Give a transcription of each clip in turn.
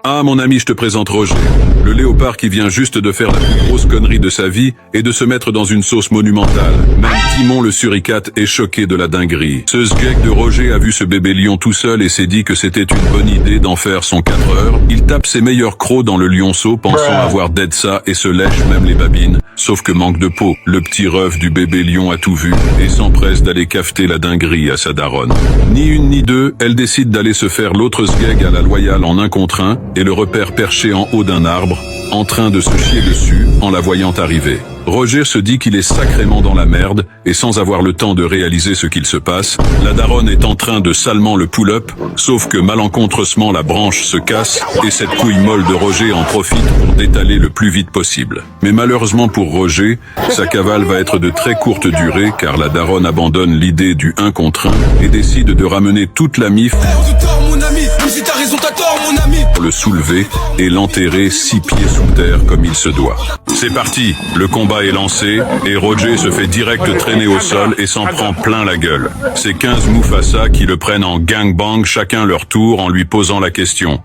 Ah mon ami, je te présente Roger, le léopard qui vient juste de faire la plus grosse connerie de sa vie et de se mettre dans une sauce monumentale. Même Timon le suricate est choqué de la dinguerie. Ce sgeg de Roger a vu ce bébé lion tout seul et s'est dit que c'était une bonne idée d'en faire son 4 heures. Il tape ses meilleurs crocs dans le lionceau pensant avoir dead ça et se lèche même les babines. Sauf que manque de peau, le petit ref du bébé lion a tout vu et s'empresse d'aller cafeter la dinguerie à sa daronne. Ni une ni deux, elle décide d'aller se faire l'autre sgeg à la loyale en 1 contre 1 et le repère perché en haut d'un arbre, en train de se chier dessus en la voyant arriver. Roger se dit qu'il est sacrément dans la merde, et sans avoir le temps de réaliser ce qu'il se passe, la daronne est en train de salement le pull-up, sauf que malencontreusement la branche se casse, et cette couille molle de Roger en profite pour détaler le plus vite possible. Mais malheureusement pour Roger, sa cavale va être de très courte durée, car la daronne abandonne l'idée du 1 contre 1, et décide de ramener toute la mif pour le soulever et l'enterrer 6 pieds sous terre comme il se doit. C'est parti, le combat est lancé et Roger se fait direct traîner au sol et s'en prend plein la gueule. C'est 15 Mufasa qui le prennent en gangbang chacun leur tour en lui posant la question.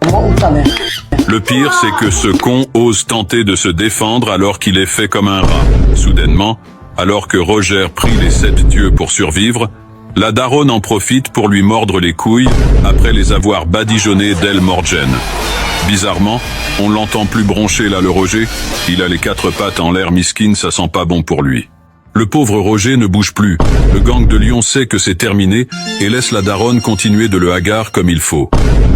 Le pire, c'est que ce con ose tenter de se défendre alors qu'il est fait comme un rat. Soudainement, alors que Roger prie les 7 dieux pour survivre, la daronne en profite pour lui mordre les couilles après les avoir badigeonnées d'El Morgen. Bizarrement, on l'entend plus broncher là le Roger, il a les 4 pattes en l'air miskin, ça sent pas bon pour lui. Le pauvre Roger ne bouge plus, le gang de lions sait que c'est terminé et laisse la daronne continuer de le hagar comme il faut.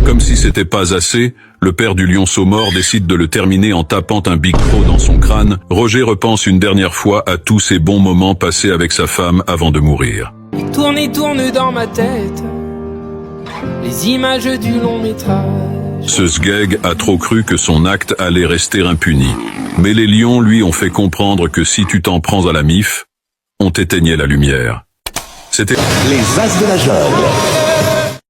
Comme si c'était pas assez, le père du lionceau mort décide de le terminer en tapant un big croc dans son crâne. Roger repense une dernière fois à tous ces bons moments passés avec sa femme avant de mourir. Tourne et tourne dans ma tête les images du long métrage. Ce sgeg a trop cru que son acte allait rester impuni. Mais les lions lui ont fait comprendre que si tu t'en prends à la mif, on t'éteignait la lumière. C'était les As de la jungle.